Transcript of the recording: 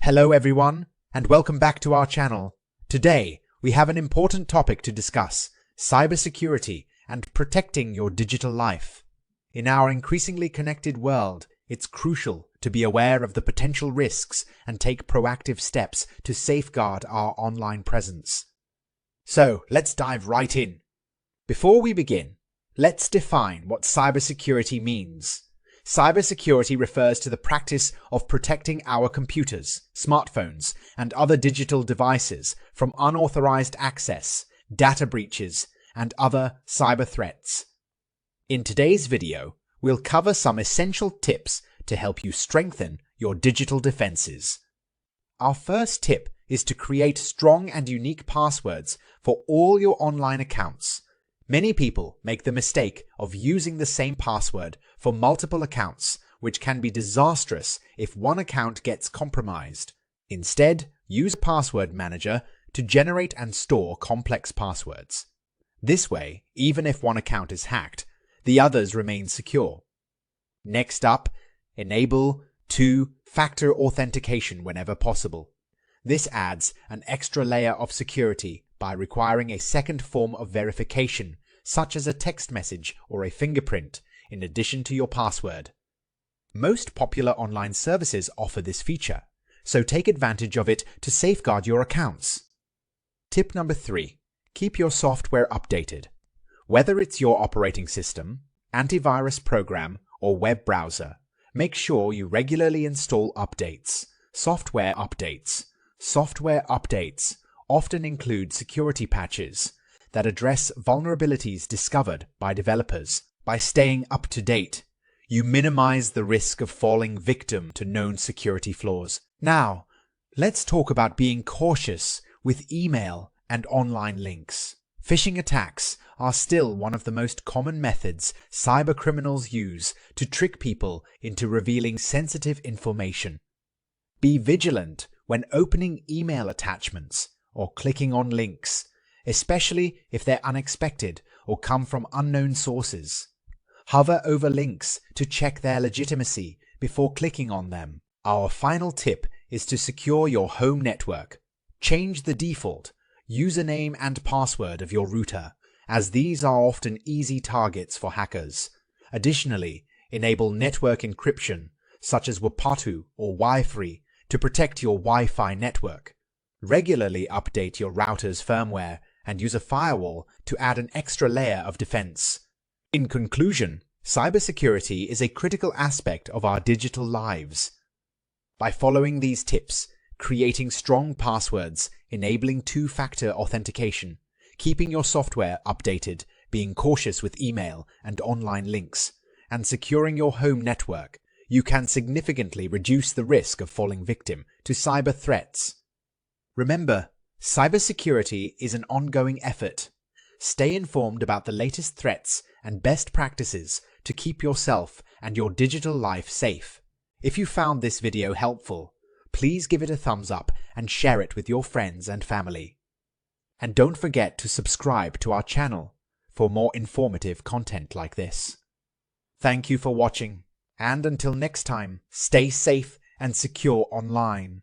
Hello everyone, and welcome back to our channel. Today, we have an important topic to discuss: cybersecurity and protecting your digital life. In our increasingly connected world, it's crucial to be aware of the potential risks and take proactive steps to safeguard our online presence. So, let's dive right in. Before we begin, let's define what cybersecurity means. Cybersecurity refers to the practice of protecting our computers, smartphones, and other digital devices from unauthorized access, data breaches, and other cyber threats. In today's video, we'll cover some essential tips to help you strengthen your digital defenses. Our first tip is to create strong and unique passwords for all your online accounts. Many people make the mistake of using the same password for multiple accounts, which can be disastrous if one account gets compromised. Instead, use a password manager to generate and store complex passwords. This way, even if one account is hacked, the others remain secure. Next up, enable two-factor authentication whenever possible. This adds an extra layer of security by requiring a second form of verification, such as a text message or a fingerprint, in addition to your password. Most popular online services offer this feature, so take advantage of it to safeguard your accounts. Tip number 3. Keep your software updated. Whether it's your operating system, antivirus program, or web browser, make sure you regularly install updates. Software updates often include security patches that address vulnerabilities discovered by developers. By staying up to date, you minimize the risk of falling victim to known security flaws. Now, let's talk about being cautious with email and online links. Phishing attacks are still one of the most common methods cybercriminals use to trick people into revealing sensitive information. Be vigilant when opening email attachments or clicking on links, especially if they're unexpected or come from unknown sources. Hover over links to check their legitimacy before clicking on them. Our final tip is to secure your home network. Change the default username and password of your router, as these are often easy targets for hackers. Additionally, enable network encryption, such as WPA2 or Wi-Fi, to protect your Wi-Fi network. Regularly update your router's firmware and use a firewall to add an extra layer of defense. In conclusion, cybersecurity is a critical aspect of our digital lives. By following these tips, creating strong passwords, enabling two-factor authentication, keeping your software updated, being cautious with email and online links, and securing your home network, you can significantly reduce the risk of falling victim to cyber threats. Remember, cybersecurity is an ongoing effort. Stay informed about the latest threats and best practices to keep yourself and your digital life safe. If you found this video helpful, please give it a thumbs up and share it with your friends and family. And don't forget to subscribe to our channel for more informative content like this. Thank you for watching, and until next time, stay safe and secure online.